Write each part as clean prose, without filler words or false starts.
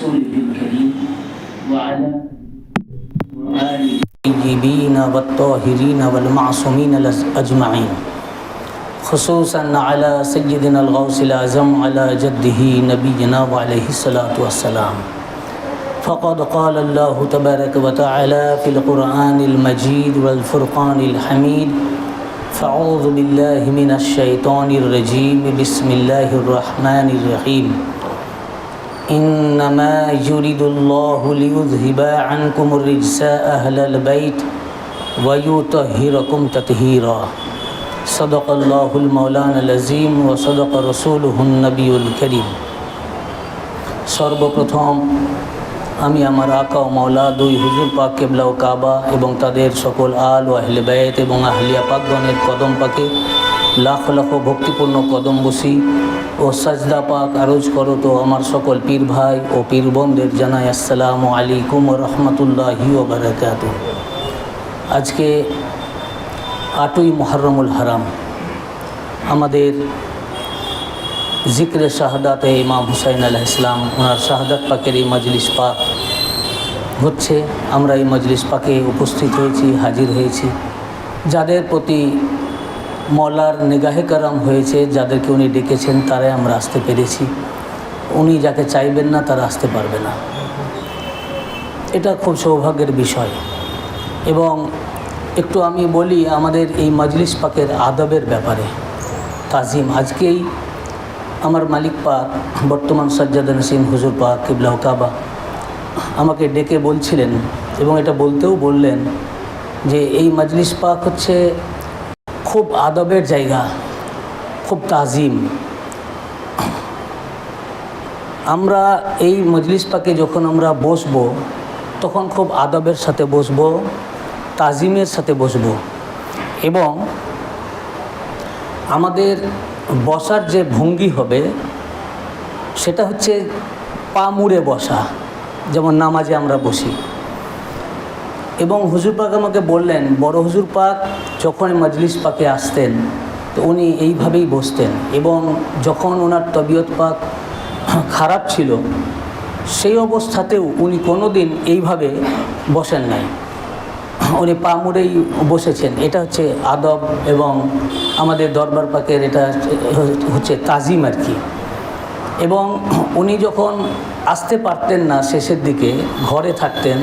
رسوله الكريم وعلى آله الطيبين والطاهرين والمعصومين أجمعين، خصوصا على سيدنا الغوث الأعظم على جده نبينا وعليه الصلاة والسلام. فقد قال الله تبارك وتعالى في القرآن المجيد والفرقان الحميد: فأعوذ بالله من الشيطان الرجيم، بسم الله الرحمن الرحيم. إنما يريد الله ليذهب عنكم الرجس أهل البيت ويطهركم تطهيرا. صدق الله المولانا العظيم وصدق رسوله النبي الكريم. সর্বপ্রথম আমি আমার আকা ও মাওলা দুই হুজুর পাক কিবলা ও কাবা এবং তাদের সকল আল ও আহলে বাইত এবং আহলিয়া পাকগণের কদম পাকে লাখ লাখ ভক্তিপূর্ণ কদম বসি ও সাজদা পাক আরজ করো তো আমার সকল পীর ভাই ও পীর বোনদের জানাই আসসালামু আলাইকুম ওয়া রাহমাতুল্লাহি ওয়া বারাকাতুহু। আজকে 8ই মুহররমুল হারাম, আমাদের জিক্রে শাহাদাতে ইমাম হুসাইন আলাইহিস সালাম ওনার শাহাদাত পাকের এই মজলিস পাক হচ্ছে। আমরা এই মজলিস পাকে উপস্থিত হয়েছি, হাজির হয়েছি। যাদের প্রতি মওলার নিগাহে কারাম হয়েছে, যাদেরকে উনি ডেকেছেন, তারাই আমরা আসতে পেরেছি। উনি যাকে চাইবেন না তারা আসতে পারবে না। এটা খুব সৌভাগ্যের বিষয়। এবং একটু আমি বলি আমাদের এই মজলিস পাকের আদবের ব্যাপারে, তাজিম। আজকেই আমার মালিক পাক বর্তমান সাজ্জাদ নসীম হুজুর পাক কিবলা ও কাবা আমাকে ডেকে বলছিলেন এবং এটা বলতেও বললেন যে এই মজলিস পাক হচ্ছে খুব আদবের জায়গা, খুব তাজিম। আমরা এই মজলিস পাকে যখন আমরা বসবো তখন খুব আদবের সাথে বসবো, তাজিমের সাথে বসবো। এবং আমাদের বসার যে ভঙ্গি হবে সেটা হচ্ছে পা মুড়ে বসা, যেমন নামাজে আমরা বসি। এবং হুজুর পাক আমাকে বললেন, বড় হুজুর পাক যখন মজলিস পাকে আসতেন তো উনি এইভাবেই বসতেন। এবং যখন ওনার তবিয়ত পাক খারাপ ছিল সেই অবস্থাতেও উনি কোনো দিন এইভাবে বসেন নাই, উনি পা মুড়েই বসেছেন। এটা হচ্ছে আদব এবং আমাদের দরবার পাকের এটা হচ্ছে তাজিম আর কি। এবং উনি যখন আসতে পারতেন না, শেষের দিকে ঘরে থাকতেন,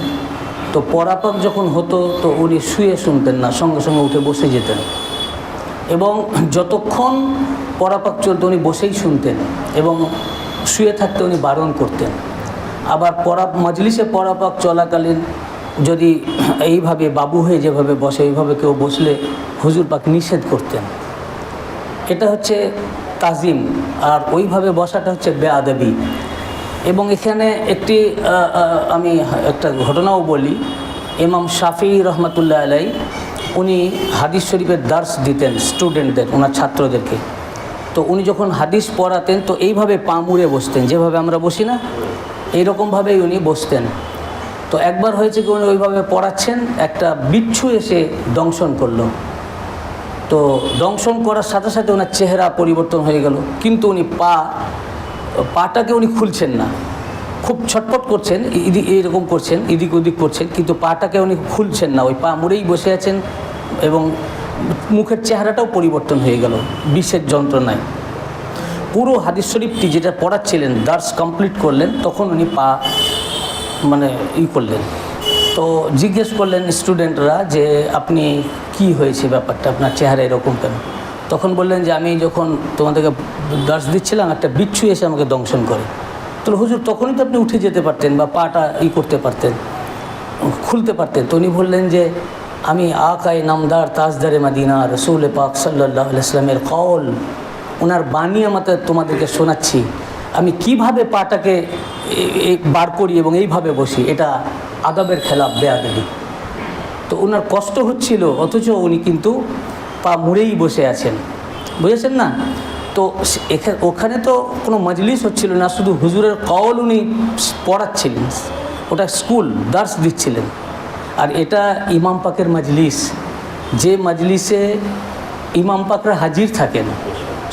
তো পরাপাক যখন হতো তো উনি শুয়ে শুনতেন না, সঙ্গে সঙ্গে উঠে বসে যেতেন। এবং যতক্ষণ পরাপাক চলতো উনি বসেই শুনতেন এবং শুয়ে থাকতে উনি বারণ করতেন। আবার মজলিসে পরাপাক চলাকালীন যদি এইভাবে বাবু হয়ে যেভাবে বসে এইভাবে কেউ বসলে হুজুর পাক নিষেধ করতেন। এটা হচ্ছে তাজিম, আর ওইভাবে বসাটা হচ্ছে বেআদবি। এবং এখানে আমি একটা ঘটনাও বলি। ইমাম শাফি রহমতুল্লাহ আলাই উনি হাদিস শরীফের দার্স দিতেন স্টুডেন্টদের, ওনার ছাত্রদেরকে। তো উনি যখন হাদিস পড়াতেন তো এইভাবে পা মুড়ে বসতেন, যেভাবে আমরা বসি না এইরকমভাবেই উনি বসতেন। তো একবার হয়েছে কি উনি ওইভাবে পড়াচ্ছেন, একটা বিচ্ছু এসে দংশন করলো। তো দংশন করার সাথে সাথে ওনার চেহারা পরিবর্তন হয়ে গেল, কিন্তু উনি পাটাকে উনি খুলছেন না, খুব ছটফট করছেন, এরকম করছেন, এদিক ওদিক করছেন, কিন্তু পাটাকে উনি খুলছেন না, ওই পা মুড়েই বসে আছেন। এবং মুখের চেহারাটাও পরিবর্তন হয়ে গেল বিষের যন্ত্রণায়। পুরো হাদিস শরীফটি যেটা পড়াচ্ছিলেন, দার্স কমপ্লিট করলেন, তখন উনি করলেন। তো জিজ্ঞেস করলেন স্টুডেন্টরা যে আপনি কি হয়েছে ব্যাপারটা, আপনার চেহারা এরকম কেন? তখন বললেন যে আমি যখন তোমাদেরকে দার্স দিচ্ছিলাম একটা বিচ্ছু এসে আমাকে দংশন করে। তো হুজুর তখনই তো আপনি উঠে যেতে পারতেন বা পাটা করতে পারতেন, খুলতে পারতেন। তো উনি বললেন যে আমি আকায়ে নামদার তাজদারে মদিনা রসুল পাক সাল্লাল্লাহু আলাইহি ওয়াসাল্লামের কওল, ওনার বাণী তোমাদেরকে শোনাচ্ছি। আমি কিভাবে পাটাকে বার করি এবং এইভাবে বসি, এটা আদবের খেলাফ, বেআদবি। তো ওনার কষ্ট হচ্ছিল, অথচ উনি কিন্তু পা মুড়েই বসে আছেন, বুঝেছেন না? তো ওখানে তো কোনো মজলিস হচ্ছিল না, শুধু হুজুরের কওল উনি পড়াচ্ছিলেন, ওটা স্কুল, দার্স দিচ্ছিলেন। আর এটা ইমাম পাকের মজলিস, যে মজলিসে ইমাম পাকরা হাজির থাকেন,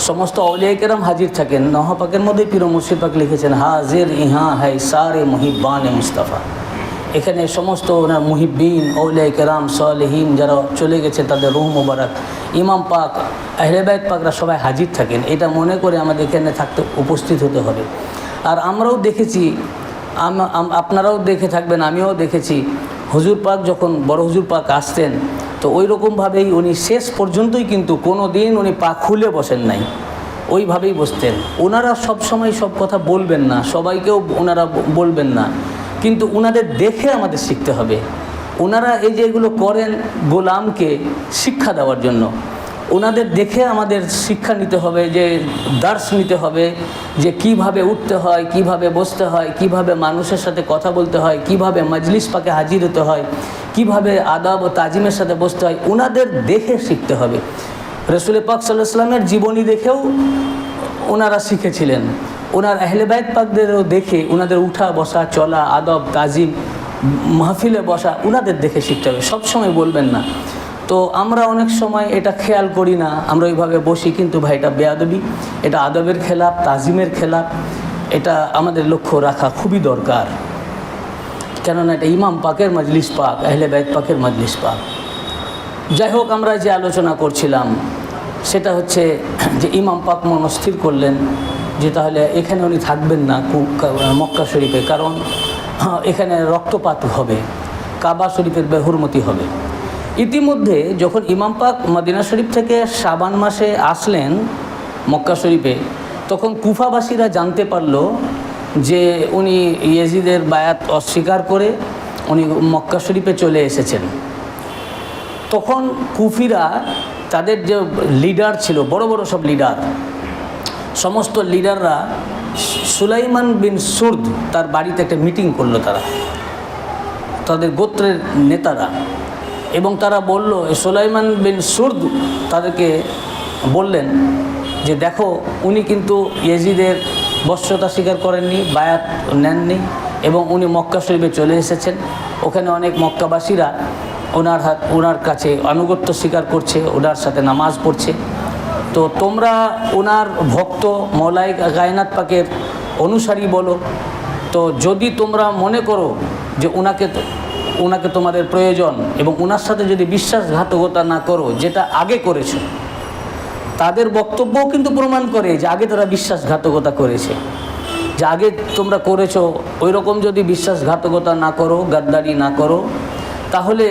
সমস্ত আউলিয়া কেরাম হাজির থাকেন। নওহা পাকের মধ্যেই পীর মুর্শিদ পাক লিখেছেন, হাজির ইহা হাই সারে মুহিব্বান মুস্তাফা। এখানে সমস্ত ওনার মুহিব্বিন, আউলিয়া কেরাম, সালেহীন যারা চলে গেছে তাদের রূহ মুবারক, ইমাম পাক, আহলে বাইত পাকরা সবাই হাজির থাকেন। এটা মনে করে আমাদের এখানে থাকতে উপস্থিত হতে হবে। আর আমরাও দেখেছি, আপনারাও দেখে থাকবেন, আমিও দেখেছি, হুজুর পাক যখন বড় হুজুর পাক আসতেন তো ওই রকমভাবেই উনি শেষ পর্যন্তই কিন্তু কোনো দিন উনি পা খুলে বসেন নাই, ওইভাবেই বসতেন। ওনারা সব সময় সব কথা বলবেন না, সবাইকেও ওনারা বলবেন না, কিন্তু ওনাদের দেখে আমাদের শিখতে হবে। ওনারা এই যে এগুলো করেন গোলামকে শিক্ষা দেওয়ার জন্য, ওনাদের দেখে আমাদের শিক্ষা নিতে হবে, যে দার্স নিতে হবে, যে কিভাবে উঠতে হয়, কিভাবে বসতে হয়, কিভাবে মানুষের সাথে কথা বলতে হয়, কিভাবে মজলিস পাকে হাজির হতে হয়, কিভাবে আদাব ও তাজিমের সাথে বসতে হয়, ওনাদের দেখে শিখতে হবে। রসুল পাক সাল্লাল্লাহু আলাইহি ওয়াসাল্লামের জীবনী দেখেও ওনারা শিখেছিলেন, ওনার আহলে বাইত পাকদেরও দেখে ওনাদের উঠা বসা চলা, আদব তাজিম, মাহফিলে বসা, ওনাদের দেখে শিখতে হবে, সবসময় বলবেন না। তো আমরা অনেক সময় এটা খেয়াল করি না, আমরা ওইভাবে বসি, কিন্তু ভাই এটা বেয়াদবি, এটা আদবের খেলাফ, তাজিমের খেলাফ, এটা আমাদের লক্ষ্য রাখা খুবই দরকার। কেননা এটা ইমাম পাকের মজলিস পাক, আহলে বাইত পাকের মজলিস পাক। যাই হোক, আমরা যে আলোচনা করছিলাম সেটা হচ্ছে যে ইমাম পাক মনস্থির করলেন যে তাহলে এখানে উনি থাকবেন না মক্কা শরীফে, কারণ এখানে রক্তপাত হবে, কাবা শরীফের বেহুরমতি হবে। ইতিমধ্যে যখন ইমাম পাক মদিনা শরীফ থেকে শাবান মাসে আসলেন মক্কা শরীফে, তখন কুফাবাসীরা জানতে পারল যে উনি ইয়েজিদের বায়াত অস্বীকার করে উনি মক্কা শরীফে চলে এসেছেন। তখন কুফিরা তাদের যে লিডার ছিল, বড় বড় সব লিডার, সমস্ত লিডাররা সুলাইমান বিন সুর্দ তার বাড়িতে একটা মিটিং করলো, তাদের গোত্রের নেতারা, এবং তারা বলল, সুলাইমান বিন সুর্দ তাদেরকে বললেন যে দেখো, উনি কিন্তু ইয়েজিদের বশ্যতা স্বীকার করেননি, বায়াত নেননি, এবং উনি মক্কা শরীফে চলে এসেছেন। ওখানে অনেক মক্কাবাসীরা ওনার কাছে আনুগত্য স্বীকার করছে, ওনার সাথে নামাজ পড়ছে। তো তোমরা ওনার ভক্ত, মওলাই কায়নাত পাকের অনুসারী বলো, তো যদি তোমরা মনে করো যে ওনাকে তোমাদের প্রয়োজন এবং ওনার সাথে যদি বিশ্বাসঘাতকতা না করো যেটা আগে করেছো, তাদের বক্তব্যও কিন্তু প্রমাণ করে যে আগে তারা বিশ্বাসঘাতকতা করেছে, যে আগে তোমরা করেছো, ওই রকম যদি বিশ্বাসঘাতকতা না করো, গাদ্দারি না করো, তাহলে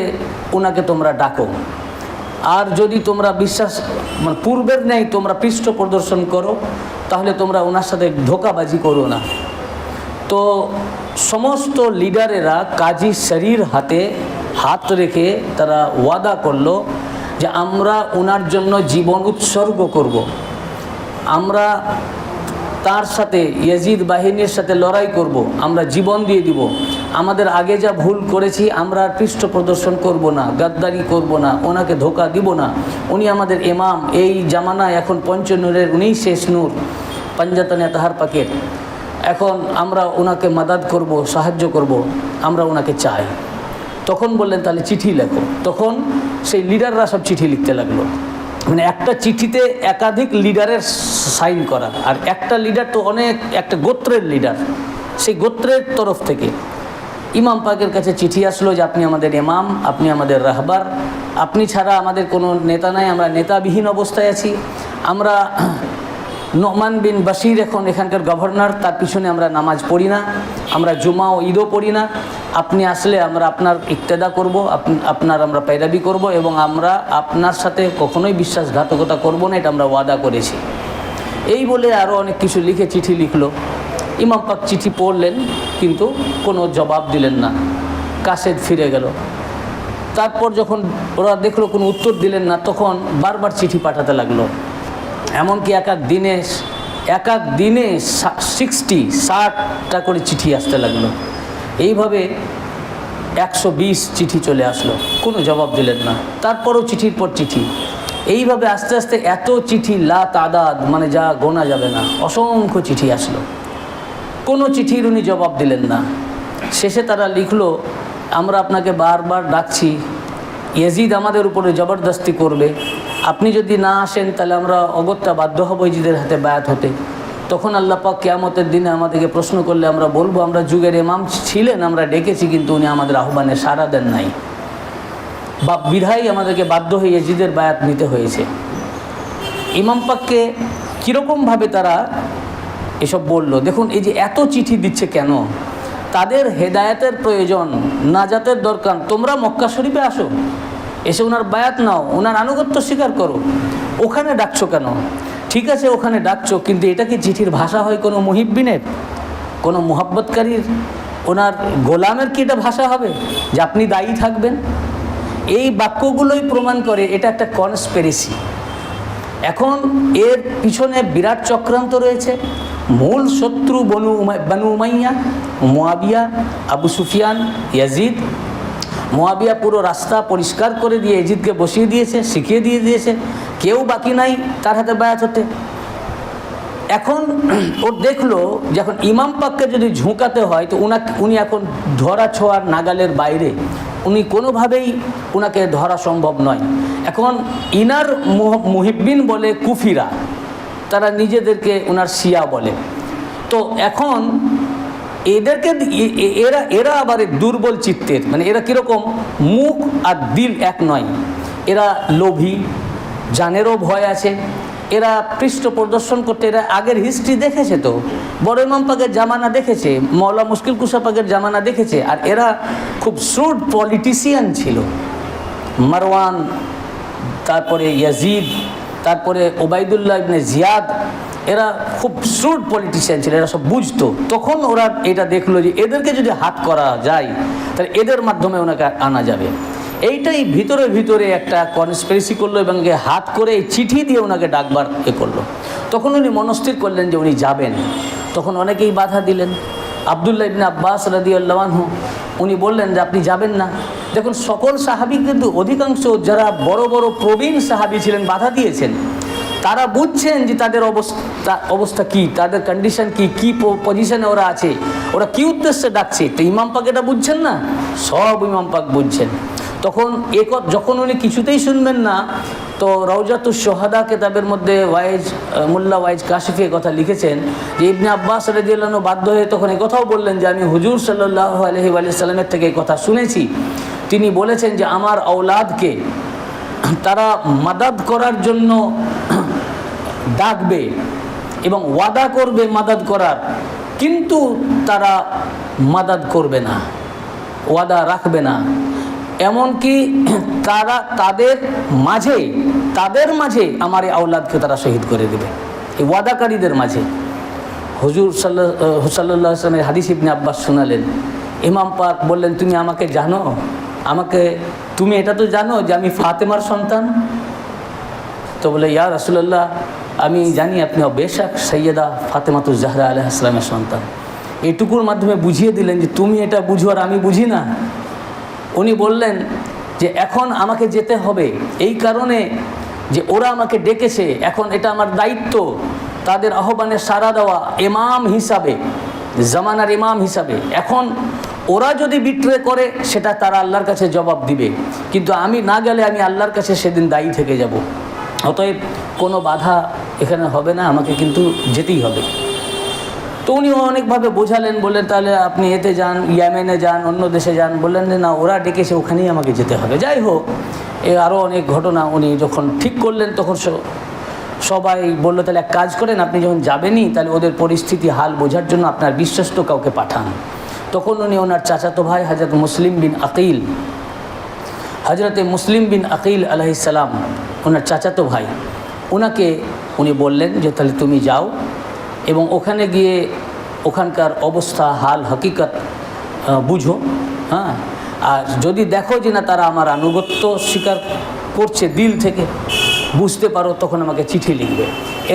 ওনাকে তোমরা ডাকো। আর যদি তোমরা পূর্বের ন্যায় তোমরা পৃষ্ঠ প্রদর্শন করো, তাহলে তোমরা ওনার সাথে ধোঁকাবাজি করো না। তো সমস্ত লিডারেরা কাজী শরীর হাত রেখে তারা ওয়াদা করলো যে আমরা ওনার জন্য জীবন উৎসর্গ করব, আমরা তার সাথে ইয়াজিদ বাহিনীর সাথে লড়াই করব, আমরা জীবন দিয়ে দিব, আমাদের আগে যা ভুল করেছি আমরা আর পৃষ্ঠ প্রদর্শন করব না, গাদ্দারি করব না, ওনাকে ধোঁকা দিব না। উনি আমাদের ইমাম, এই জামানায় এখন পঞ্চনূরের উনিই শেষ নূর, পাঞ্জাতানে তাহার পাকের। এখন আমরা ওনাকে মাদাদ করব, সাহায্য করব, আমরা ওনাকে চাই। তখন বললেন তাহলে চিঠি লেখো। তখন সেই লিডাররা সব চিঠি লিখতে লাগলো, মানে একটা চিঠিতে একাধিক লিডারের সাইন করা, আর একটা লিডার তো একটা গোত্রের লিডার, সেই গোত্রের তরফ থেকে ইমাম পাকের কাছে চিঠি আসলো যে আপনি আমাদের ইমাম, আপনি আমাদের রাহবার, আপনি ছাড়া আমাদের কোনো নেতা নাই, আমরা নেতাবিহীন অবস্থায় আছি, আমরা নোমান বিন বাশির এখন এখানকার গভর্নর, তার পিছনে আমরা নামাজ পড়ি না, আমরা জুমা ও ঈদও পড়ি না, আপনি আসলে আমরা আপনার ইক্তেদা করব, আপনার আমরা पैरवी করব, এবং আমরা আপনার সাথে কখনোই বিশ্বাসঘাতকতা করব না, এটা আমরা ওয়াদা করেছি। এই বলে আরও অনেক কিছু লিখে চিঠি লিখলো। ইমাম পাক চিঠি পড়লেন, কিন্তু কোনো জবাব দিলেন না, কাসেদ ফিরে গেল। তারপর যখন ওরা দেখলো কোনো উত্তর দিলেন না, তখন বারবার চিঠি পাঠাতে লাগলো। এমনকি এক এক দিনে 60টা করে চিঠি আসতে লাগলো। এইভাবে 120 চিঠি চলে আসলো, কোনো জবাব দিলেন না। তারপরও চিঠির পর চিঠি, এইভাবে আস্তে আস্তে এত চিঠি, লা তাদাদ, মানে যা গোনা যাবে না, অসংখ্য চিঠি আসলো। কোনো চিঠির উনি জবাব দিলেন না। শেষে তারা লিখলো, আমরা আপনাকে বারবার ডাকছি, ইয়াজিদ আমাদের উপরে জবরদস্তি করবে, আপনি যদি না আসেন তাহলে আমরা অগত্যা বাধ্য হব ইজিদের হাতে বায়াত হতে। তখন আল্লাহ পাক কিয়ামতের দিনে আমাদেরকে প্রশ্ন করলে আমরা বলবো আমরা যুগের ইমাম ছিলেন, আমরা ডেকেছি কিন্তু উনি আমাদের আহ্বানে সাড়া দেন নাই, বা বিধায় আমাদেরকে বাধ্য হয়ে ইজিদের বায়াত নিতে হয়েছে। ইমাম পাককে কীরকমভাবে তারা এসব বলল। দেখুন এই যে এত চিঠি দিচ্ছে কেন, তাদের হেদায়েতের প্রয়োজন, নাজাতের দরকার। তোমরা মক্কা শরীফে আসো, এসে ওনার বায়াত নাও, ওনার আনুগত্য স্বীকার করো। ওখানে ডাকছো কেন? ঠিক আছে ওখানে ডাকছো, কিন্তু এটা কি চিঠির ভাষা হয় কোনো মুহিব্বিনের, কোনো মুহাব্বতকারীর, ওনার গোলামের কি এটা ভাষা হবে যে আপনি দায়ী থাকবেন? এই বাক্যগুলোই প্রমাণ করে এটা একটা কনস্পিরেসি। এখন এর পিছনে বিরাট চক্রান্ত রয়েছে। মূল শত্রু বানু উমাইয়া, মুয়াবিয়া, আবু সুফিয়ান, ইয়াজিদ। মুয়াবিয়া পুরো রাস্তা পরিষ্কার করে দিয়ে ইয়াজিদকে বসিয়ে দিয়েছে, শিখিয়ে দিয়েছে, কেউ বাকি নাই তার হাতে বায়াত হতে। এখন ও দেখলো যখন ইমাম পাককে যদি ঝুঁকাতে হয় তো উনি এখন ধরা ছোঁয়ার নাগালের বাইরে, উনি কোনোভাবেই ওনাকে ধরা সম্ভব নয়। এখন ইনার মুহিব্বিন বলে কুফিরা, তারা নিজেদেরকে ওনার শিয়া বলে। তো এখন এদেরকে এরা আবার দুর্বল চিত্তের, মানে এরা কীরকম, মুখ আর দিল এক নয়। এরা লোভী, জানেরও ভয় আছে, এরা পৃষ্ঠ প্রদর্শন করতে, এরা আগের হিস্ট্রি দেখেছে, তো বড় ইমাম পাকের জামানা দেখেছে, মওলা মুশকিল কুশা পাকের জামানা দেখেছে। আর এরা খুব শ্রুড পলিটিশিয়ান ছিল। মারওয়ান, তারপরে ইয়াজিদ, তারপরে ওবায়দুল্লাহ ইবনে জিয়াদ, এরা খুব শ্রুড পলিটিশিয়ান ছিল, এরা সব বুঝতো। তখন ওরা এটা দেখলো যে এদেরকে যদি হাত করা যায় তাহলে এদের মাধ্যমে ওনাকে আনা যাবে। এইটাই ভিতরে ভিতরে একটা কনস্পিরেসি করলো এবং হাত করে এই চিঠি দিয়ে ওনাকে ডাকবার করলো। তখন উনি মনস্থির করলেন যে উনি যাবেন। তখন অনেকেই বাধা দিলেন। আবদুল্লাহ ইবনে আব্বাস রাদিয়াল্লাহু আনহু উনি বললেন যে আপনি যাবেন না। দেখুন সকল সাহাবী কিন্তু অধিকাংশ যারা বড় বড় প্রবীণ সাহাবী ছিলেন বাধা দিয়েছেন। তারা বুঝছেন যে তাদের অবস্থা কি, তাদের কন্ডিশন কি, কি পজিশনে ওরা আছে, ওরা কি উদ্দেশ্যে ডাকছে। তো ইমাম পাক এটা বুঝছেন না, সব ইমাম পাক বুঝছেন। তখন যখন উনি কিছুতেই শুনবেন না, তো রওজাতুশ শুহাদা কিতাবের মধ্যে মোল্লা ওয়াইজ কাশিফি কথা লিখেছেন যে ইবনে আব্বাস রাদিয়াল্লাহু আনহু বাধ্য হয়ে তখন এই কথাও বললেন যে আমি হুজুর সাল্লাল্লাহু আলাইহি ওয়াসাল্লামের থেকে এই কথা শুনেছি। তিনি বলেছেন যে আমার আওলাদকে তারা মাদাদ করার জন্য ডাকবে এবং ওয়াদা করবে মাদাদ করার, কিন্তু তারা মাদাদ করবে না, ওয়াদা রাখবে না। এমনকি তারা তাদের মাঝে আমার এই আওলাদকে তারা শহীদ করে দেবে, এই ওয়াদাকারীদের মাঝে। হুজুর সাল্লাল্লাহু আলাইহি ওয়াসাল্লামের হাদিস ইবনে আব্বাস শোনালেন। ইমাম পাক বললেন তুমি আমাকে জানো, তুমি এটা তো জানো যে আমি ফাতেমার সন্তান? তো বলে ইয়া রাসূলুল্লাহ আমি জানি আপনি বেশক সৈয়দা ফাতেমাতুজ জাহরা আলাইহিস সালামের সন্তান। এইটুকুর মাধ্যমে বুঝিয়ে দিলেন যে তুমি এটা বুঝো আর আমি বুঝি না। উনি বললেন যে এখন আমাকে যেতে হবে এই কারণে যে ওরা আমাকে ডেকেছে, এখন এটা আমার দায়িত্ব তাদের আহ্বানে সাড়া দেওয়া ইমাম হিসাবে, জামানার ইমাম হিসাবে। এখন ওরা যদি বিট্রে করে সেটা তারা আল্লাহর কাছে জবাব দিবে, কিন্তু আমি না গেলে আমি আল্লাহর কাছে সেদিন দায়ী থেকে যাব। অতএব কোনো বাধা এখানে হবে না, আমাকে কিন্তু যেতেই হবে। তো উনি অনেকভাবে বোঝালেন, বললেন তাহলে আপনি এতে যান, ইয়েমেনে যান, অন্য দেশে যান। বললেন যে না ওরা ডেকেছে ওখানেই আমাকে যেতে হবে। যাই হোক আরও অনেক ঘটনা উনি যখন ঠিক করলেন তখন সবাই বললো তাহলে এক কাজ করেন, আপনি যখন যাবেনই তাহলে ওদের পরিস্থিতি হাল বোঝার জন্য আপনার বিশ্বস্ত কাউকে পাঠান। তখন উনি ওনার চাচাতো ভাই হজরতে মুসলিম বিন আকিল আলাইহিস সালাম, ওনার চাচাতো ভাই, ওনাকে উনি বললেন যে তাহলে তুমি যাও এবং ওখানে গিয়ে ওখানকার অবস্থা হাল হকিকত বুঝো। হ্যাঁ, আর যদি দেখো যে না তারা আমার আনুগত্য স্বীকার করছে দিল থেকে, বুঝতে পারো, তখন আমাকে চিঠি লিখবে।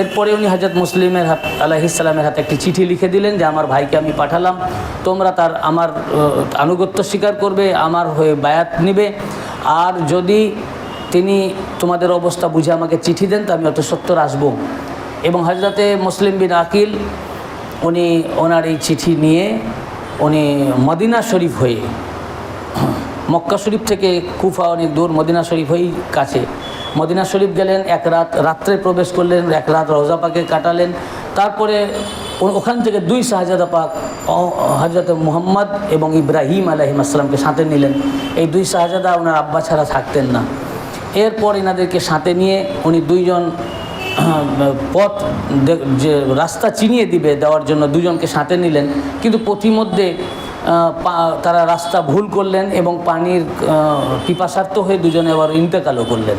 এরপরে উনি হযরত মুসলিমের আলাইহিস সালামের হাতে একটি চিঠি লিখে দিলেন যে আমার ভাইকে আমি পাঠালাম, তোমরা আমার আনুগত্য স্বীকার করবে, আমার হয়ে বায়াত নেবে, আর যদি তিনি তোমাদের অবস্থা বুঝে আমাকে চিঠি দেন তো আমি অত সত্তর আসবো। এবং হজরতে মুসলিম বিন আকিল উনি ওনার এই চিঠি নিয়ে উনি মদিনা শরীফ হয়ে, মক্কা শরীফ থেকে কুফা অনেক দূর, মদিনা শরীফ হয়েই কাছে, মদিনা শরীফ গেলেন, এক রাত রাত্রে প্রবেশ করলেন, এক রাত রওজা পাকে কাটালেন। তারপরে ওখান থেকে দুই শাহজাদা পাক হযরত মুহাম্মদ এবং ইব্রাহিম আলাইহিস সালামকে সাথে নিলেন। এই দুই শাহজাদা ওনার আব্বা ছাড়া থাকতেন না। এরপর এনাদেরকে সাথে নিয়ে উনি দুইজন পথ যে রাস্তা চিনিয়ে দেওয়ার জন্য দুজনকে সাথে নিলেন, কিন্তু পথিমধ্যে তারা রাস্তা ভুল করলেন এবং পানির পিপাসার্ত হয়ে দুজনে আবার ইন্তেকালও করলেন।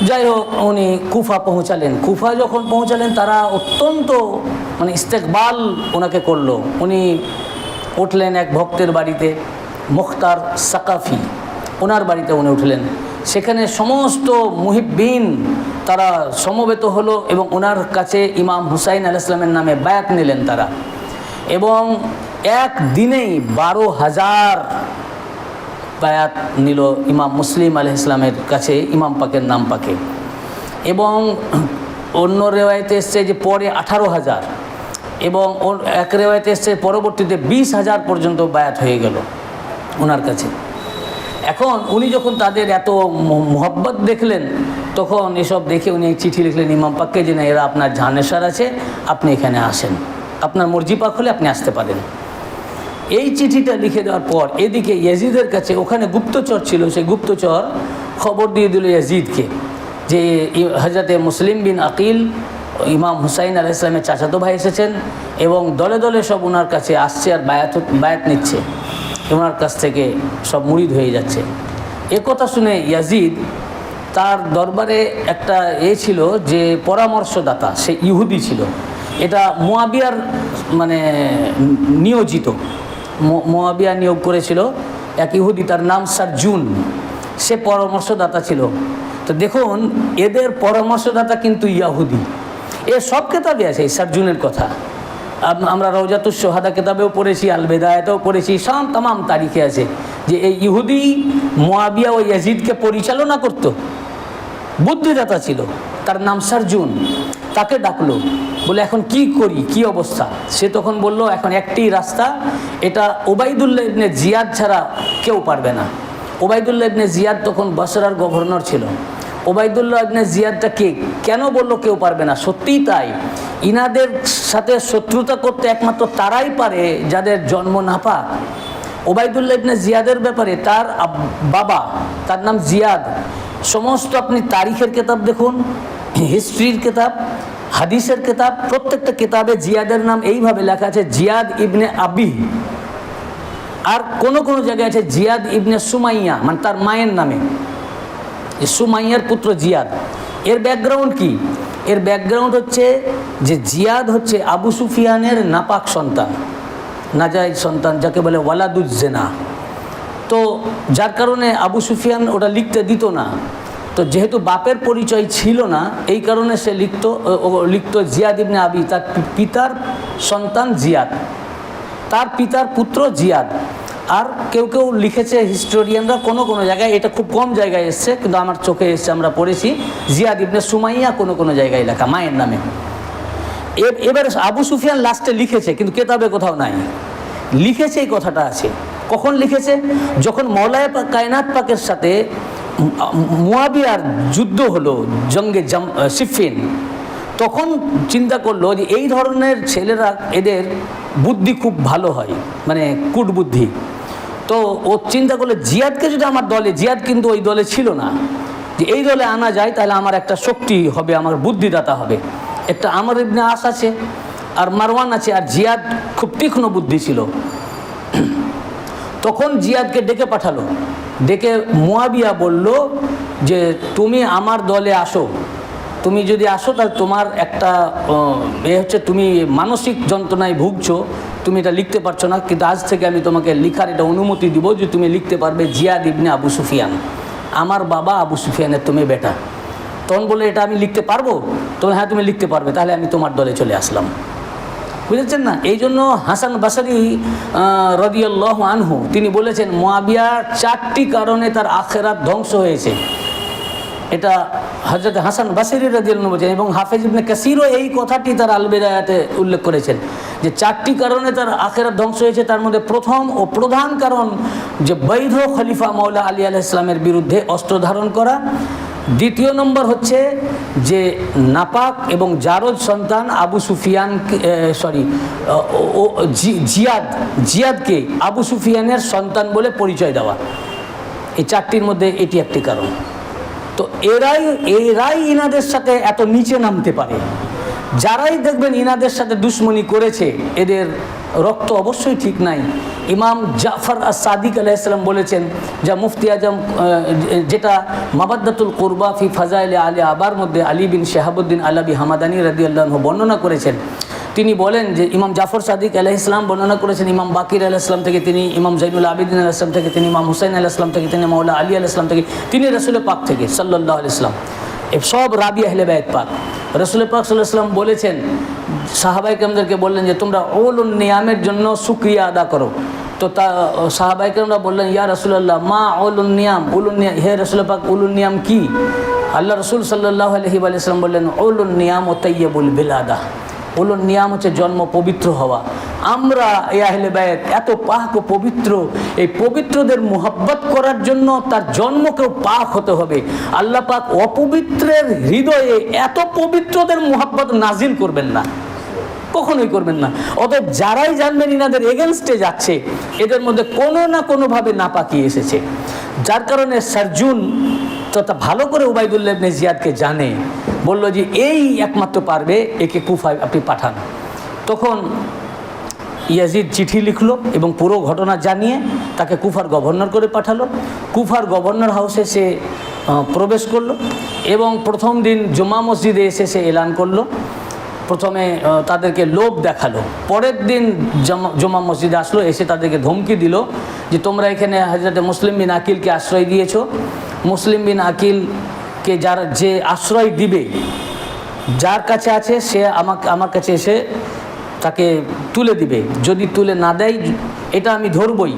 যাই হোক, উনি কুফা পৌঁছালেন। কুফা যখন পৌঁছালেন তারা অত্যন্ত ইস্তেকবাল ওনাকে করলো। উনি উঠলেন এক ভক্তের বাড়িতে, মুখতার সাকাফি, ওনার বাড়িতে উনি উঠলেন। সেখানে সমস্ত মুহিব্বিন তারা সমবেত হলো এবং ওনার কাছে ইমাম হুসাইন আলাইহিস সালামের নামে বায়াত নিলেন তারা। এবং একদিনেই 12,000 বায়াত নিল ইমাম মুসলিম আলাইহিস সালামের কাছে ইমাম পাকের নাম পাকে। এবং অন্য রেওয়ায়েতে এসছে যে পরে 18,000, এবং এক রেওয়ায়েতে এসছে পরবর্তীতে 20,000 পর্যন্ত বায়াত হয়ে গেল ওনার কাছে। এখন উনি যখন তাদের এত মোহব্বত দেখলেন, তখন এসব দেখে উনি এক চিঠি লিখলেন ইমাম পাককে যে না, এরা আপনার জানেসার আছে, আপনি এখানে আসেন, আপনার মর্জি পাক হলে আপনি আসতে পারেন। এই চিঠিটা লিখে দেওয়ার পর এদিকে ইয়াজিদের কাছে, ওখানে গুপ্তচর ছিল, সেই গুপ্তচর খবর দিয়ে দিল ইয়াজিদকে যে হযরতে মুসলিম বিন আকিল ইমাম হুসাইন আলাইহিস সালামের চাচাতো ভাই এসেছেন এবং দলে দলে সব ওনার কাছে আসছে আর বায়াত নিচ্ছে, ওনার কাছ থেকে সব মুরিদ হয়ে যাচ্ছে। এ কথা শুনে ইয়াজিদ, তার দরবারে একটা ছিল যে পরামর্শদাতা, সে ইহুদি ছিল। এটা মুয়াবিয়ার নিয়োজিত, মুয়াবিয়া নিয়োগ করেছিল এক ইহুদি, তার নাম সারজুন, সে পরামর্শদাতা ছিল। তো দেখুন, এদের পরামর্শদাতা কিন্তু ইহুদি। এ সব কেতাবে আছে এই সারজুনের কথা। আমরা রওজাতুস শুহাদা কেতাবেও পড়েছি, আল বেদায়াতেও পড়েছি, সব তামাম তারিখে আছে যে এই ইহুদি মুয়াবিয়া ও ইয়াজিদকে পরিচালনা করত, বুদ্ধিদাতা ছিল, তার নাম সারজুন। তাকে ডাকলো, বলে এখন কি করি, কি অবস্থা? সে তখন বলল এখন একটি রাস্তা, এটা ওবাইদুল্লাহ ইবনে জিয়াদ ছাড়া কেউ পারবে না। ওবাইদুল্লাহ ইবনে জিয়াদ তখন বসরার গভর্নর ছিল। ওবাইদুল্লাহ ইবনে জিয়াদটা কেন বললো কেউ পারবে না? সত্যিই তাই, ইনাদের সাথে শত্রুতা করতে একমাত্র তারাই পারে যাদের জন্ম নাপাক। ওবাইদুল্লাহ ইবনে জিয়াদের ব্যাপারে, তার বাবা, তার নাম জিয়াদ, সমস্ত আপনি তারিখের কিতাব দেখুন, হিস্ট্রির কিতাব, হাদিসের কিতাব, প্রত্যেকটা কিতাবে জিয়াদের নাম এইভাবে লেখা আছে, জিয়াদ ইবনে আবি। আর কোন কোন জায়গায় আছে জিয়াদ ইবনে সুমাইয়া, তার মায়ের নামে, সুমাইয়ার পুত্র জিয়াদ। এর ব্যাকগ্রাউন্ড কি? এর ব্যাকগ্রাউন্ড হচ্ছে যে জিয়াদ হচ্ছে আবু সুফিয়ানের নাপাক সন্তান, নাজায়েজ সন্তান, যাকে বলে ওয়ালাদুজ্জেনা। তো যার কারণে আবু সুফিয়ান ওটা লিখতে দিত না। তো যেহেতু বাপের পরিচয় ছিল না, এই কারণে সে লিখত জিয়াদ ইবনে আবি, তার পিতার সন্তান জিয়াদ, তার পিতার পুত্র জিয়াদ। আর কেউ কেউ লিখেছে হিস্টোরিয়ানরা কোনো কোনো জায়গায়, এটা খুব কম জায়গায় এসছে, কিন্তু আমার চোখে এসছে, আমরা পড়েছি জিয়াদ ইবনে সুমাইয়া কোনো কোনো জায়গায় লেখা মায়ের নামে। এবার আবু সুফিয়ান লাস্টে লিখেছে, কিন্তু কেতাবে কোথাও নাই, লিখেছে এই কথাটা আছে। কখন লিখেছে? যখন মওলায়ে কায়নাত পাকের সাথে মুয়াবিয়ার যুদ্ধ হলো, জঙ্গে সিফিন, তখন চিন্তা করলো যে এই ধরনের ছেলেরা, এদের বুদ্ধি খুব ভালো হয়, কূট বুদ্ধি। তো ও চিন্তা করলো জিয়াদকে যদি আমার দলে, জিয়াদ কিন্তু ওই দলে ছিল না, যে এই দলে আনা যায় তাহলে আমার একটা শক্তি হবে, আমার বুদ্ধিদাতা হবে। একটা আমর ইবনে আস আছে আর মারওয়ান আছে, আর জিয়াদ খুব তীক্ষ্ণ বুদ্ধি ছিল। তখন জিয়াদকে ডেকে পাঠালো, ডেকে মুয়াবিয়া বলল যে তুমি আমার দলে আসো, তুমি যদি আসো তাহলে তোমার একটা হচ্ছে, তুমি মানসিক যন্ত্রণায় ভুগছো, তুমি এটা লিখতে পারছো না, কিন্তু আজ থেকে আমি তোমাকে লিখার এটা অনুমতি দিব যে তুমি লিখতে পারবে জিয়াদ ইবনে আবু সুফিয়ান, আমার বাবা আবু সুফিয়ানের তুমি বেটা। তখন বলে এটা আমি লিখতে পারবো? তখন হ্যাঁ তুমি লিখতে পারবে, তাহলে আমি তোমার দলে চলে আসলাম। বুঝেছেন না? এই জন্য হাসান বাসরি রাদিয়াল্লাহু আনহু তিনি বলেছেন মুয়াবিয়া 4টি কারণে তার আখিরাত ধ্বংস হয়েছে। এটা হযরত হাসান বাসরি রাদিয়াল্লাহু আনহু বলেছেন, এবং হাফেজ ইবনে কাসিরও এই কথাটি তার আল বিদায়াতে উল্লেখ করেছেন যে 4টি কারণে তার আখিরাত ধ্বংস হয়েছে। তার মধ্যে প্রথম ও প্রধান কারণ যে বৈধ খলিফা মাওলা আলী আলাইহিস সালামের বিরুদ্ধে অস্ত্র ধারণ করা, দ্বিতীয় নম্বর হচ্ছে যে নাপাক এবং জারজ সন্তান আবু সুফিয়ান জিয়াদকে আবু সুফিয়ানের সন্তান বলে পরিচয় দেওয়া, এই চারটির মধ্যে এটি একটি কারণ। তো এরাই ইনাদের সাথে এত নিচে নামতে পারে। যারাই দেখবেন ইনাদের সাথে দুশ্মনী করেছে, এদের রক্ত অবশ্যই ঠিক নাই। ইমাম জাফর আস-সাদিক আলাইহিস সালাম বলেছেন, যা মুফতি আজম যেটা মাবাদ্দাতুল কুরবা ফি ফাজাইল আলী আবার মধ্যে আলী বিন শাহাবুদ্দিন আলাবি হামাদানি রাদিয়াল্লাহু আনহু বর্ণনা করেছেন। তিনি বলেন যে ইমাম জাফর সাদিক আলাইহিস সালাম বর্ণনা করেছেন ইমাম বাকির আলাইহিস সালাম থেকে, তিনি ইমাম জাইনুল আবিদিন আলাইহিস সালাম থেকে, তিনি ইমাম হুসাইন আলাইহিস সালাম থেকে, তিনি মাওলা আলী আলাইহিস সালাম থেকে, তিনি রাসূল পাক থেকে সাল্লাল্লাহু আলাইহি সাল্লাম, সব রাবি আহলে বাইত পাক। রাসূল পাক সাল্লাল্লাহু আলাইহি সাল্লাম বলেছেন, সাহাবায়ে কেরামদেরকে বললেন যে তোমরা উলুন নিয়ামের জন্য শুকরিয়া আদা করো। তো তা সাহাবায়ে কেরামরা বললেন, ইয়া রাসূলুল্লাহ মা উলুন নিয়াম, হে রাসূল পাক উলুন নিয়াম কি? আল্লাহ রাসূল সাল্লাল্লাহু আলাইহি ওয়াসাল্লাম বললেন, উলুন নিয়াম ও তাইয়্যিবুল বিলাদা, উলুন নিয়াম হচ্ছে জন্ম পবিত্র হওয়া। আমরা এই আহলে বায়াত এত পাক ও পবিত্র, এই পবিত্রদের মুহাব্বত করার জন্য তার জন্মকেও পাক হতে হবে। আল্লাহ পাক অপবিত্রের হৃদয়ে এত পবিত্রদের মুহাব্বত নাজিল করবেন না, কখনোই করবেন না। অতএব যারাই জানবেন ইনাদের এগেনস্টে যাচ্ছে, এদের মধ্যে কোনো না কোনোভাবে নাপাকি এসেছে। যার কারণে সার্জুন তথা ভালো করে উবাইদুল্লাহ ইবনে জিয়াদকে জানে, বলল যে এই একমাত্র পারবে, একে কুফায় আপনি পাঠান। তখন ইয়াজিদ চিঠি লিখলো এবং পুরো ঘটনা জানিয়ে তাকে কুফার গভর্নর করে পাঠালো। কুফার গভর্নর হাউসে সে প্রবেশ করলো এবং প্রথম দিন জুমা মসজিদে এসে সে এলান করলো। প্রথমে তাদেরকে লোভ দেখালো, পরের দিন জুমা মসজিদে আসলো, এসে তাদেরকে ধমকি দিল যে তোমরা এখানে হযরত মুসলিম বিন আকিলকে আশ্রয় দিয়েছো, মুসলিম বিন আকিলকে যে আশ্রয় দিবে, যার কাছে আছে সে আমার কাছে এসে তাকে তুলে দিবে, যদি তুলে না দেয় এটা আমি ধরবই,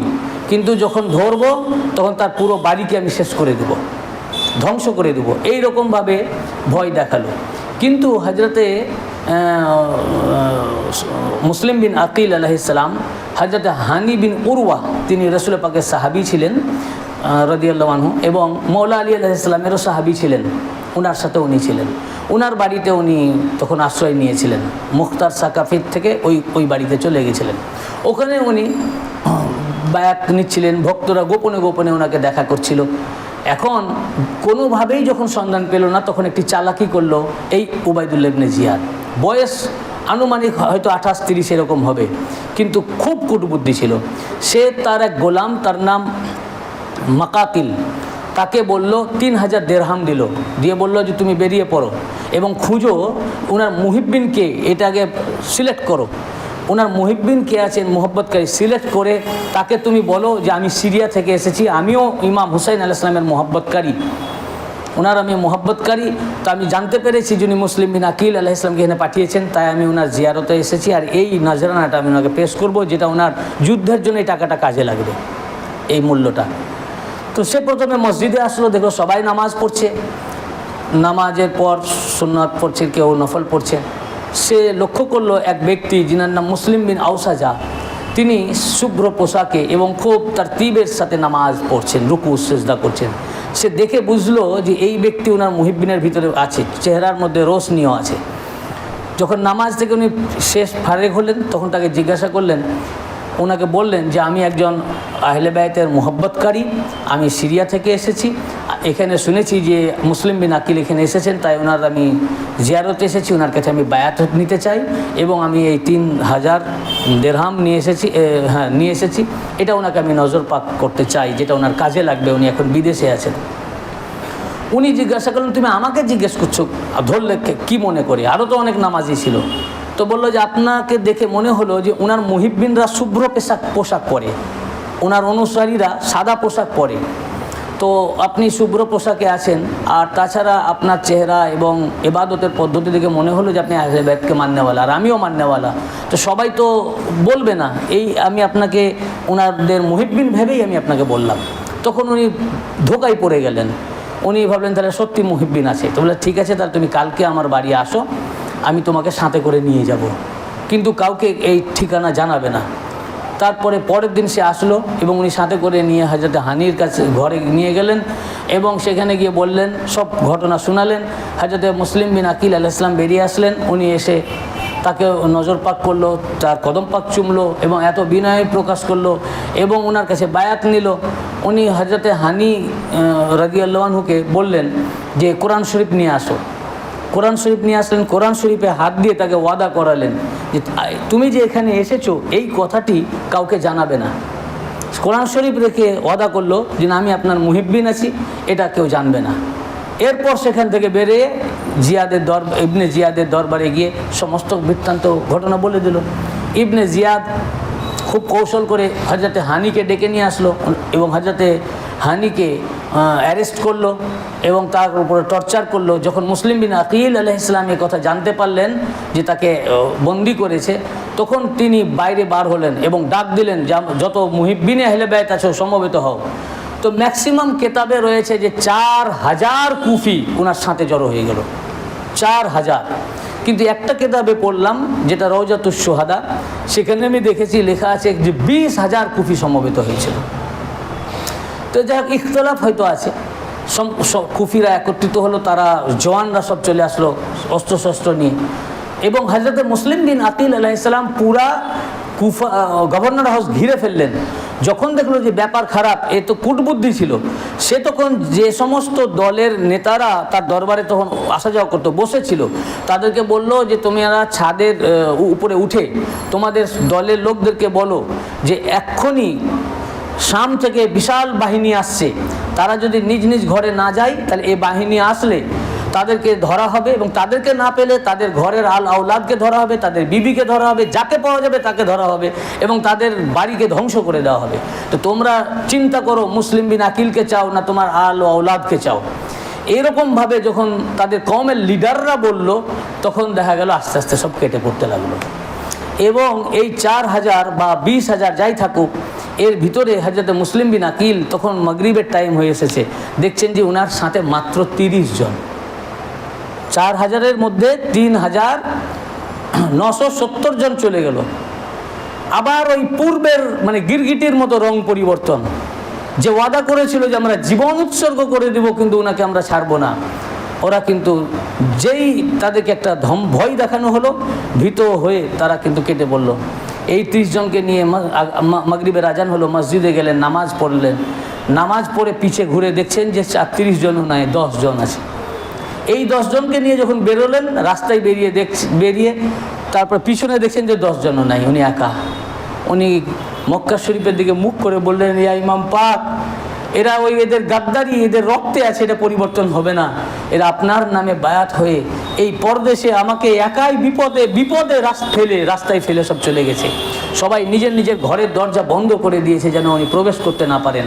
কিন্তু যখন ধরবো তখন তার পুরো বাড়িকে আমি শেষ করে দেব, ধ্বংস করে দেব, এইরকমভাবে ভয় দেখালো। কিন্তু হজরতে মুসলিম বিন আকিল আলাইহিস সালাম, হজরত হানি বিন উরওয়া, তিনি রাসূল পাকের সাহাবী ছিলেন রাদিয়াল্লাহু আনহু, এবং মওলা আলী আলাইহিস সালামেরও সাহাবী ছিলেন, ওনার সাথে উনি ছিলেন। ওনার বাড়িতে উনি তখন আশ্রয় নিয়েছিলেন, মুখতার সাকাফির থেকে ওই বাড়িতে চলে গেছিলেন। ওখানে উনি বায়াত নিচ্ছিলেন, ভক্তরা গোপনে গোপনে ওনাকে দেখা করছিল। এখন কোনোভাবেই যখন সন্ধান পেল না, তখন একটি চালাকি করলো এই উবাইদুল্লাহ ইবনে জিয়াদ। বয়স আনুমানিক হয়তো 28-30 এরকম হবে, কিন্তু খুব কূটবুদ্ধি ছিল। সে তার এক গোলাম, তার নাম মাকাতিল, তাকে বলল 3000 দিরহাম দিল, দিয়ে বলল যে তুমি বেরিয়ে পড়ো এবং খুঁজো ওনার মুহিব্বিনকে, এটাকে সিলেক্ট করো, ওনার মুহিব্বিন কে আছেন মোহব্বতকারী, সিলেক্ট করে তাকে তুমি বলো যে আমি সিরিয়া থেকে এসেছি, আমিও ইমাম হুসাইন আলাইহিস সালামের মোহব্বতকারী, ওনার আমি মোহব্বতকারী। তো আমি জানতে পেরেছি যিনি মুসলিম বিন আকিল আলাইহিস সালামকে এখানে পাঠিয়েছেন, তাই আমি ওনার জিয়ারতে এসেছি, আর এই নজরানাটা আমি ওনাকে পেশ করব, যেটা ওনার যুদ্ধের জন্য এই টাকাটা কাজে লাগবে, এই মূল্যটা। তো সে প্রথমে মসজিদে আসলো, দেখো সবাই নামাজ পড়ছে, নামাজের পর সুন্নাত পড়ছে, কেউ নফল পড়ছে। সে লক্ষ্য করলো এক ব্যক্তি যিনার নাম মুসলিম বিন আউসাজা, তিনি শুভ্র পোশাকে এবং খুব তারতিবের সাথে নামাজ পড়ছেন, রুকু সিজদা করছেন। সে দেখে বুঝলো যে এই ব্যক্তি ওনার মুহিব্বিনের ভিতরে আছে, চেহারার মধ্যে রোশনিও আছে। যখন নামাজ থেকে উনি শেষ ফারেক হলেন, তখন তাকে জিজ্ঞাসা করলেন, ওনাকে বললেন যে আমি একজন আহলে বায়তের মোহব্বতকারী, আমি সিরিয়া থেকে এসেছি, এখানে শুনেছি যে মুসলিম বিন আকিল এখানে এসেছেন, তাই ওনার আমি জিয়ারতে এসেছি, ওনার কাছে আমি বায়াত নিতে চাই এবং আমি এই 3000 দিরহাম নিয়ে এসেছি, এটা ওনাকে আমি নজর পাক করতে চাই, যেটা ওনার কাজে লাগবে, উনি এখন বিদেশে আছেন। উনি জিজ্ঞাসা করলেন তুমি আমাকে জিজ্ঞেস করছো, ধরলে কি মনে করি, আরও তো অনেক নামাজি ছিল। তো বললো যে আপনাকে দেখে মনে হলো যে ওনার মুহিব্বিনরা শুভ্র পোশাক পরে, ওনার অনুসারীরা সাদা পোশাক পরে, তো আপনি শুভ্র পোশাকে আছেন, আর তাছাড়া আপনার চেহারা এবং ইবাদতের পদ্ধতি থেকে মনে হলো যে আপনি আহলে বাইতকে মাননেওয়ালা, আর আমিও মাননেওয়ালা, তো সবাই তো বলবে না, এই আমি আপনাকে ওনাদের মুহিব্বিন ভেবেই আমি আপনাকে বললাম। তখন উনি ধোকায় পড়ে গেলেন, উনি ভাবলেন তাহলে সত্যি মুহিব্বিন আছে। তো বললেন ঠিক আছে, তাহলে তুমি কালকে আমার বাড়ি আসো, আমি তোমাকে সাথে করে নিয়ে যাব, কিন্তু কাউকে এই ঠিকানা জানাবে না। তারপরে পরের দিন সে আসলো এবং উনি সাথে করে নিয়ে হযরত হানির কাছে ঘরে নিয়ে গেলেন এবং সেখানে গিয়ে বললেন, সব ঘটনা শোনালেন। হযরত মুসলিম বিন আকিল আলাইহিস সালাম বেরিয়ে আসলেন। উনি এসে তাকে নজর পাক করলো, তার কদম পাক চুমলো এবং এত বিনয় প্রকাশ করলো এবং ওনার কাছে বায়াত নিল। উনি হযরত হানি রাদিয়াল্লাহু আনহুকে বললেন যে কোরআন শরীফ নিয়ে আসো। কোরআন শরীফ নিয়ে আসলেন, কোরআন শরীফে হাত দিয়ে তাকে ওয়াদা করালেন যে তুমি যে এখানে এসেছো এই কথাটি কাউকে জানাবে না। কোরআন শরীফ রেখে ওয়াদা করলো যে আমি আপনার মুহিব্বিন আছি, এটা কেউ জানবে না। এরপর সেখান থেকে বেরিয়ে ইবনে জিয়াদের দরবারে গিয়ে সমস্ত বৃত্তান্ত ঘটনা বলে দিল। ইবনে জিয়াদ খুব কৌশল করে হযরতে হানিকে ডেকে নিয়ে আসলো এবং হযরতে হানিকে অ্যারেস্ট করলো এবং তার উপরে টর্চার করলো। যখন মুসলিম বিন আকিল আলাইহিস সালাম এই কথা জানতে পারলেন যে তাকে বন্দি করেছে, তখন তিনি বাইরে বার হলেন এবং ডাক দিলেন যত মুহিব্বিনে আহলে বাইত আছে সমবেত হও। তো ম্যাক্সিমাম কেতাবে রয়েছে যে 4000 কুফি ওনার সাথে জড়ো হয়ে গেল, 4000। কিন্তু একটা কেতাবে পড়লাম যেটা রওজাতুশ শুহাদা, সেখানে আমি দেখেছি লেখা আছে যে 20,000 কুফি সমবেত হয়েছিল। তো যাই হোক, ইখতলাফ হয়তো আছে। কুফিরা একত্রিত হলো, তারা জওয়ানরা সব চলে আসলো অস্ত্রশস্ত্র নিয়ে এবং হযরত মুসলিম বিন আকিল আলাইহিস সালাম পুরা কুফা গভর্নর হাউস ঘিরে ফেললেন। যখন দেখলো যে ব্যাপার খারাপ, এ তো কূটবুদ্ধি ছিল, সে তখন যে সমস্ত দলের নেতারা তার দরবারে তখন আসা যাওয়া করতো বসেছিল, তাদেরকে বলল যে তোমরা ছাদের উপরে উঠে তোমাদের দলের লোকদেরকে বলো যে এক্ষুনি শাম থেকে বিশাল বাহিনী আসছে, তারা যদি নিজ নিজ ঘরে না যায় তাহলে এই বাহিনী আসলে তাদেরকে ধরা হবে এবং তাদেরকে না পেলে তাদের ঘরের আল আওলাদকে ধরা হবে, তাদের বিবিকে ধরা হবে, যাকে পাওয়া যাবে তাকে ধরা হবে এবং তাদের বাড়িকে ধ্বংস করে দেওয়া হবে। তো তোমরা চিন্তা করো মুসলিম বিন আকিলকে চাও না তোমার আল ও আওলাদকে চাও। এইরকমভাবে যখন তাদের কওমের লিডাররা বলল, তখন দেখা গেল আস্তে আস্তে সব কেটে পড়তে লাগলো এবং এই 4000 বা 20,000 যাই থাকুক, এর ভিতরে হযরত মুসলিম বিন আকিল তখন মাগরিবের টাইম হয়ে এসেছে, দেখছেন যে ওনার সাথে মাত্র 30 জন। 4000-এর মধ্যে 3,970 জন চলে গেল। আবার ওই পূর্বের মানে গিরগিটির মতো রং পরিবর্তন, যে ওয়াদা করেছিল যে আমরা জীবন উৎসর্গ করে দেব কিন্তু ওনাকে আমরা ছাড়বো না, ওরা কিন্তু যেই তাদেরকে একটা ভয় দেখানো হলো, ভীত হয়ে তারা কিন্তু কেটে পড়ল। এই 30 জনকে নিয়ে মাগরিবের আজান হলো, মসজিদে গেলেন, নামাজ পড়লেন। নামাজ পড়ে পিছে ঘুরে দেখছেন যে 30 জনও নয়, 10 জন আছে। এই 10 জনকে নিয়ে যখন বেরোলেন, রাস্তায় বেরিয়ে তারপর পিছনে দেখছেন যে 10 জনও নাই, উনি একা। উনি মক্কা শরীফের দিকে মুখ করে বললেন, ইয়া ইমাম পাক, এরা এদের গাদ্দারি, এদের রক্তে আছে, এটা পরিবর্তন হবে না। এরা আপনার নামে বায়াত হয়ে এই পরদেশে আমাকে একাই বিপদে রাস্তায় ফেলে সব চলে গেছে। সবাই নিজের নিজের ঘরের দরজা বন্ধ করে দিয়েছে যেন উনি প্রবেশ করতে না পারেন।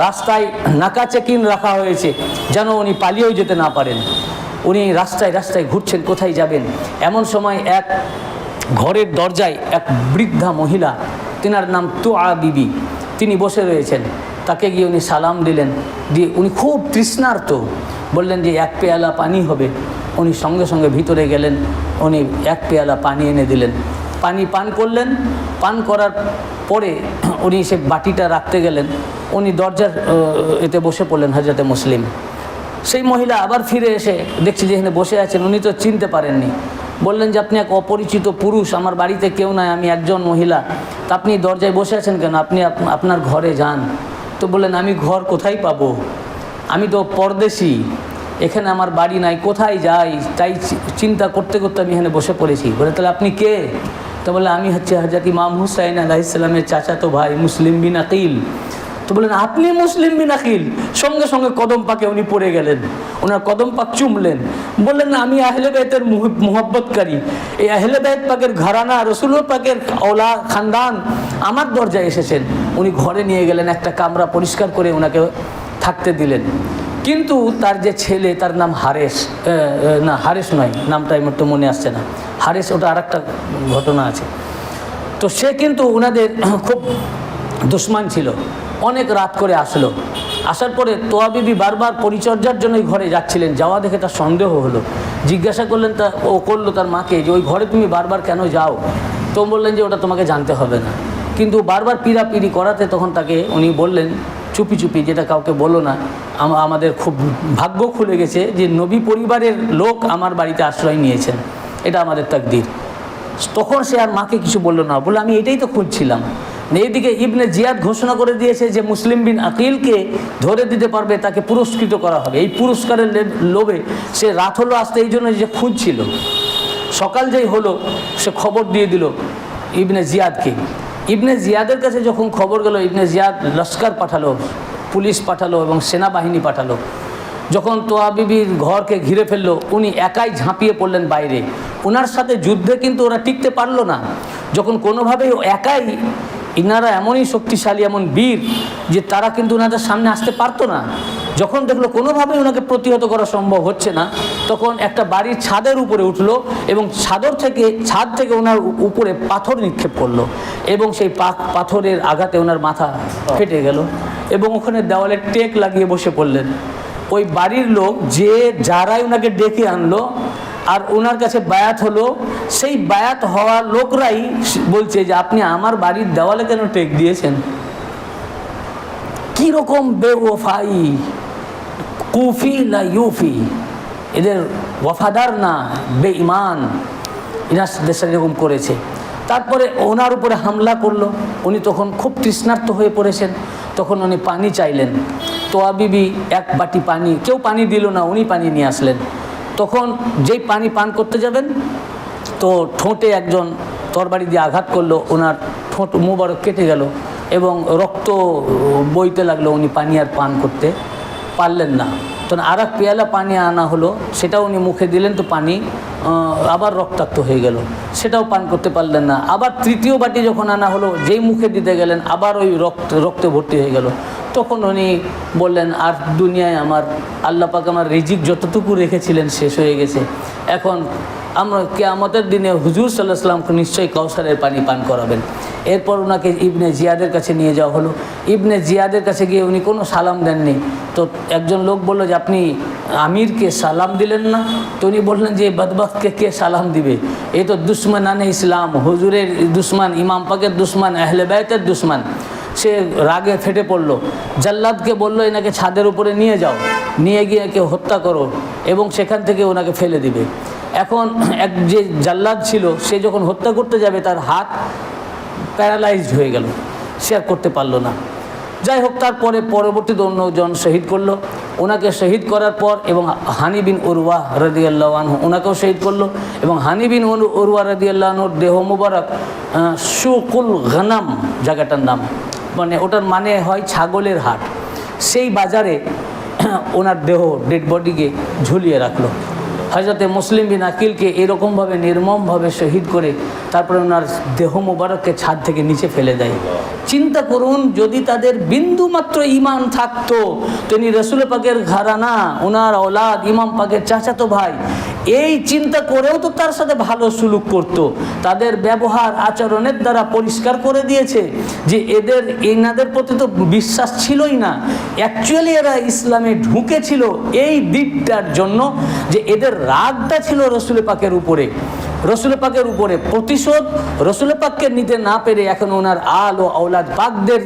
রাস্তায় নাকা চেকিং রাখা হয়েছে যেন উনি পালিয়েও যেতে না পারেন। উনি রাস্তায় ঘুরছেন, কোথায় যাবেন। এমন সময় এক ঘরের দরজায় এক বৃদ্ধা মহিলা, তিনার নাম তুআ বিবি, তিনি বসে রয়েছেন। তাকে গিয়ে উনি সালাম দিলেন, দিয়ে উনি খুব তৃষ্ণার্ত, বললেন যে 1 পেয়ালা পানি হবে। উনি সঙ্গে সঙ্গে ভিতরে গেলেন, উনি 1 পেয়ালা পানি এনে দিলেন। পানি পান করলেন। পান করার পরে উনি সে বাটিটা রাখতে গেলেন, উনি দরজার এতে বসে পড়লেন হযরতে মুসলিম। সেই মহিলা আবার ফিরে এসে দেখছি যে এখানে বসে আছেন, উনি তো চিনতে পারেননি। বললেন যে আপনি এক অপরিচিত পুরুষ, আমার বাড়িতে কেউ নাই, আমি একজন মহিলা, তা আপনি দরজায় বসে আছেন কেন? আপনি আপনার ঘরে যান। তো বললেন, আমি ঘর কোথায় পাবো, আমি তো পরদেশি, এখানে আমার বাড়ি নাই, কোথায় যাই, তাই চিন্তা করতে করতে আমি এখানে বসে পড়েছি। বলে, তাহলে আপনি কে? তো বলে, আমি হচ্ছে হযরত ইমাম হুসাইন আলাইহিস সালামের চাচাতো ভাই মুসলিম বিন আকিল। তো বললেন, আপনি মুসলিম বিন আকিল? সঙ্গে সঙ্গে কদম পাকে উনি পড়ে গেলেন, ওনার কদম পাক চুমলেন। বললেন, আমি আহলে বাইতের মুহাব্বতকারী, এই আহলে বাইত পাকের ঘরানা, রসুল পাকের ওলা খানদান আমার দরজায় এসেছেন। উনি ঘরে নিয়ে গেলেন, একটা কামরা পরিষ্কার করে ওনাকে থাকতে দিলেন। কিন্তু তার যে ছেলে, তার নাম হারেস, না হারেস নয়, নামটা এই মুহূর্তে মনে আসছে না, হারেস ওটা আর একটা ঘটনা আছে। তো সে কিন্তু ওনাদের খুব দুশ্মন ছিল। অনেক রাত করে আসলো, আসার পরে তোয়া বিবি বারবার পরিচর্যার জন্য ওই ঘরে যাচ্ছিলেন, যাওয়া দেখে তার সন্দেহ হলো। জিজ্ঞাসা করলেন, করলো তার মাকে যে ওই ঘরে তুমি বারবার কেন যাও? তো বললেন যে ওটা তোমাকে জানতে হবে না, কিন্তু বারবার পিড়াপিড়ি করাতে তখন তাকে উনি বললেন চুপি চুপি, যেটা কাউকে বলো না, আমাদের খুব ভাগ্য খুলে গেছে যে নবী পরিবারের লোক আমার বাড়িতে আশ্রয় নিয়েছেন, এটা আমাদের তাকদীর। তখন সে আর মাকে কিছু বললো না, বলে আমি এটাই তো খুঁজছিলাম। এইদিকে ইবনে জিয়াদ ঘোষণা করে দিয়েছে যে মুসলিম বিন আকিলকে ধরে দিতে পারবে তাকে পুরস্কৃত করা হবে। এই পুরস্কারের লোভে সে রাত হলো আসতে, এই জন্য যে খুঁজছিল, সকাল যেই হলো সে খবর দিয়ে দিল ইবনে জিয়াদকে। ইবনে জিয়াদের কাছে যখন খবর গেল, ইবনে জিয়াদ লস্কর পাঠালো, পুলিশ পাঠালো এবং সেনাবাহিনী পাঠালো। যখন তোয়া বিবির ঘরকে ঘিরে ফেললো, উনি একাই ঝাঁপিয়ে পড়লেন বাইরে। ওনার সাথে যুদ্ধে কিন্তু ওরা টিকতে পারলো না। যখন কোনোভাবেই একাই, ইনারা এমনই শক্তিশালী, এমন বীর যে তারা কিন্তু ওনাদের সামনে আসতে পারতো না। যখন দেখলো কোনোভাবেই ওনাকে প্রতিহত করা সম্ভব হচ্ছে না, তখন একটা বাড়ির ছাদের উপরে উঠলো এবং ছাদ থেকে ওনার উপরে পাথর নিক্ষেপ করলো এবং সেই পাথরের আঘাতে ওনার মাথা ফেটে গেল এবং ওখানে দেওয়ালে টেক লাগিয়ে বসে পড়লেন। ওই বাড়ির লোক যারাই ওনাকে ডেকে আনলো আর ওনার কাছে বায়াত হলো, সেই বায়াত হওয়ার লোকরাই বলছে যে আপনি আমার বাড়ির দেওয়ালে কেন টেক দিয়েছেন? কীরকম বেওফাই, কুফি না ইউফি, এদের ওয়াফাদার না, বেঈমান, ইনার দেশে এরকম করেছে। তারপরে ওনার উপরে হামলা করলো। উনি তখন খুব তৃষ্ণার্ত হয়ে পড়েছেন। তখন উনি পানি চাইলেন। তোয়া বিবি এক বাটি পানি, কেউ পানি দিল না, উনি পানি নিয়ে আসলেন। তখন যেই পানি পান করতে যাবেন, তো ঠোঁটে একজন তরবারি দিয়ে আঘাত করলো, ওনার ঠোঁট মুবারক কেটে গেল এবং রক্ত বইতে লাগলো। উনি পানি আর পান করতে পারলেন না। তখন আর এক পেয়ালা পানি আনা হলো, সেটাও উনি মুখে দিলেন, তো পানি আবার রক্তাক্ত হয়ে গেল, সেটাও পান করতে পারলেন না। আবার তৃতীয় বাটি যখন আনা হলো, যেই মুখে দিতে গেলেন আবার ওই রক্তে ভর্তি হয়ে গেল। তখন উনি বললেন, আর দুনিয়ায় আমার আল্লাহ পাক আমার রিজিক যতটুকু রেখেছিলেন শেষ হয়ে গেছে। এখন আমরা কিয়ামতের দিনে হুজুর সাল্লাল্লাহু আলাইহি ওয়াসাল্লামকে নিশ্চয়ই কাউসারের পানি পান করাবেন। এরপর ওনাকে ইবনে জিয়াদের কাছে নিয়ে যাওয়া হলো। ইবনে জিয়াদের কাছে গিয়ে উনি কোনো সালাম দেননি। তো একজন লোক বলল যে আপনি আমিরকে সালাম দিলেন না? তো উনি বললেন যে বদবখতকে কে সালাম দিবে, এ তো দুশ্মনানে ইসলাম, হুজুরের দুশ্মন, ইমাম পাকের দুশ্মন, আহলে বাইতের দুশ্মন। সে রাগে ফেটে পড়লো, জাল্লাদকে বলল এনাকে ছাদের উপরে নিয়ে যাও, নিয়ে গিয়ে একে হত্যা করো এবং সেখান থেকে ওনাকে ফেলে দিবে। এখন যে জাল্লাদ ছিল, সে যখন হত্যা করতে যাবে তার হাত প্যারালাইজড হয়ে গেল, সে আর করতে পারলো না। যাই হোক, তারপরে পরবর্তীতে অন্যজন শহীদ করলো। ওনাকে শহীদ করার পর এবং হানি বিন উরওয়া রাদিয়াল্লাহু আনহু ওনাকেও শহীদ করলো এবং হানি বিন উরওয়া রাদিয়াল্লাহু আনহুর দেহ মুবারক সুকুল গনাম জায়গাটার নাম, মানে ওটার মানে হয় ছাগলের হাট, সেই বাজারে ওনার দেহ ডেড বডিকে ঝুলিয়ে রাখলো। হযরতে মুসলিম বিন আকিলকে এরকমভাবে নির্মমভাবে শহীদ করে তারপরে ওনার দেহ মুবারককে ছাদ থেকে নিচে ফেলে দেয়। চিন্তা করুন, যদি তাদের বিন্দুমাত্র ঈমান থাকতো, তিনি রাসূল পাকের ঘরানা, ওনার औलाद, ইমাম পাকের চাচাতো ভাই, এই চিন্তা করেও তো তার সাথে ভালো সুলুক করতো। তাদের ব্যবহার আচরণের দ্বারা পরিষ্কার করে দিয়েছে যে এনাদের প্রতি তো বিশ্বাস ছিলই না। অ্যাকচুয়ালি এরা ইসলামে ঢুকেছিল এই দিকটার জন্য যে এদের রাগটা ছিল রাসূল পাকের উপরে, রাসূল পাকের উপরে প্রতিশোধ রাসূল পাককে নিতে না পেরে এখন ওনার আল ও औलाद পাকদের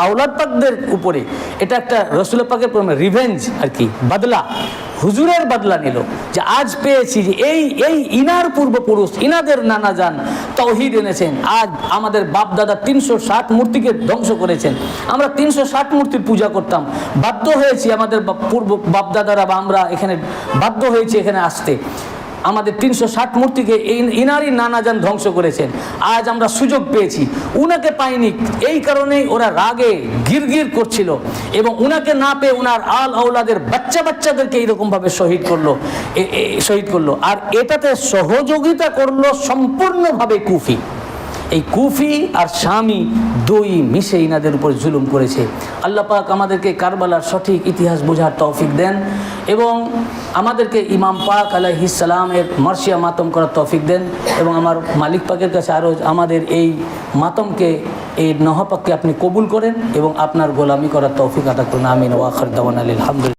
औलाद পাকদের উপরে এটা একটা রাসূল পাকের রিভেঞ্জ আর কি, বদলা, হুজুরের বদলা নিল যে আজ পেয়েছি যে এই ইনার পূর্বপুরুষ, ইনাদের নানা যান তাওহীদ এনেছেন, আজ আমাদের বাপ দাদা 360 মূর্তিকে ধ্বংস করেছেন। আমরা 360 মূর্তির পূজা করতাম, বাধ্য হয়েছি আমাদের পূর্ব বাপ দাদারা বা আমরা এখানে বাধ্য হয়েছি এখানে আসতে, আমাদের 360 মূর্তিকে ইনারই নানা যান ধ্বংস করেছেন। আজ আমরা সুযোগ পেয়েছি, উনাকে পাইনি, এই কারণেই ওরা রাগে গিরগির করছিল এবং উনাকে না পেয়ে উনার আল औलाদের বাচ্চাদেরকে এইরকমভাবে শহীদ করলো। আর এটাতে সহযোগিতা করলো সম্পূর্ণভাবে কুফি। এই কুফি আর শামি দুই মিশে ইনাদের উপর জুলুম করেছে। আল্লাহ পাক আমাদেরকে কারবালার সঠিক ইতিহাস বোঝার তৌফিক দেন এবং আমাদেরকে ইমাম পাক আলাইহিস সালামের মার্শিয়া মাতম করার তৌফিক দেন এবং আমার মালিক পাকের কাছে আরও আমাদের এই মাতমকে, এই নহপাককে আপনি কবুল করেন এবং আপনার গোলামি করার তৌফিক আতা করুন। আমিন ওয়া আখির দাওয়ানা আলহামদুলিল্লাহ।